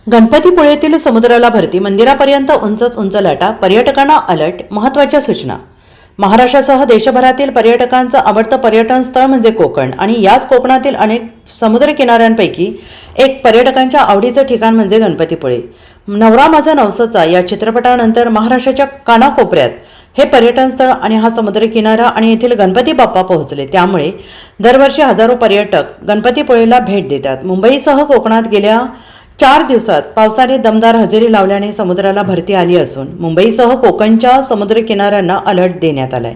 गणपतीपुळेतील समुद्राला भरती, मंदिरापर्यंत उंचच उंच लाटा, पर्यटकांना अलर्ट. महत्त्वाच्या सूचना. महाराष्ट्रासह देशभरातील पर्यटकांचं आवडतं पर्यटन स्थळ म्हणजे कोकण आणि याच कोकणातील अनेक समुद्रकिनाऱ्यांपैकी एक पर्यटकांच्या आवडीचं ठिकाण म्हणजे गणपतीपुळे. नवरा माझा नवसाचा या चित्रपटानंतर महाराष्ट्राच्या कानाकोपऱ्यात हे पर्यटन स्थळ आणि हा समुद्रकिनारा आणि येथील गणपती बाप्पा पोहोचले. त्यामुळे दरवर्षी हजारो पर्यटक गणपतीपुळेला भेट देतात. मुंबईसह कोकणात गेल्या 4 दिवसात पावसाने दमदार हजेरी लावल्याने समुद्राला भरती आली असून मुंबईसह कोकणच्या समुद्रकिनाऱ्यांना अलर्ट देण्यात आलाय.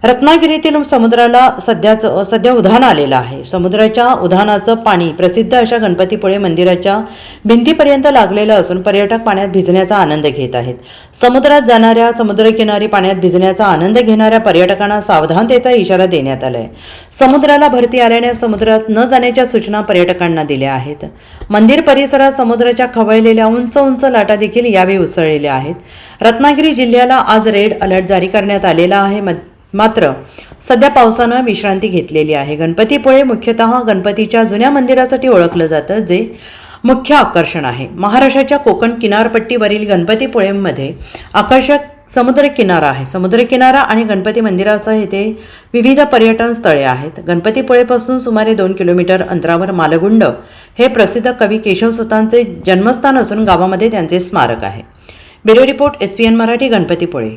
रत्नागिरीतील समुद्राला सध्या उधाण आलेलं आहे. समुद्राच्या उधाणाचं पाणी प्रसिद्ध अशा गणपतीपुळे मंदिराच्या भिंतीपर्यंत लागलेलं असून पर्यटक पाण्यात भिजण्याचा आनंद घेत आहेत. समुद्रात जाणाऱ्या, समुद्रकिनारी पाण्यात भिजण्याचा आनंद घेणाऱ्या पर्यटकांना सावधानतेचा इशारा देण्यात आलाय. समुद्राला भरती आल्याने समुद्रात न जाण्याच्या सूचना पर्यटकांना दिल्या आहेत. मंदिर परिसरात समुद्राच्या खवळलेल्या उंच उंच लाटा देखील यावेळी उसळलेल्या आहेत. रत्नागिरी जिल्ह्याला आज रेड अलर्ट जारी करण्यात आलेला आहे. मात्र सध्या पावसानं विश्रांती घेतलेली आहे. गणपतीपुळे मुख्यतः गणपतीच्या जुन्या मंदिरासाठी ओळखलं जातं, जे मुख्य आकर्षण आहे. महाराष्ट्राच्या कोकण किनारपट्टीवरील गणपतीपुळेमध्ये आकर्षक समुद्रकिनारा आहे. समुद्रकिनारा आणि गणपती मंदिरासह इथे विविध पर्यटन स्थळे आहेत. गणपतीपुळेपासून सुमारे 2 किलोमीटर अंतरावर मालगुंड हे प्रसिद्ध कवी केशवसुतांचे जन्मस्थान असून गावामध्ये त्यांचे स्मारक आहे. Bureau report, SPN Marathi, Ganpatipule.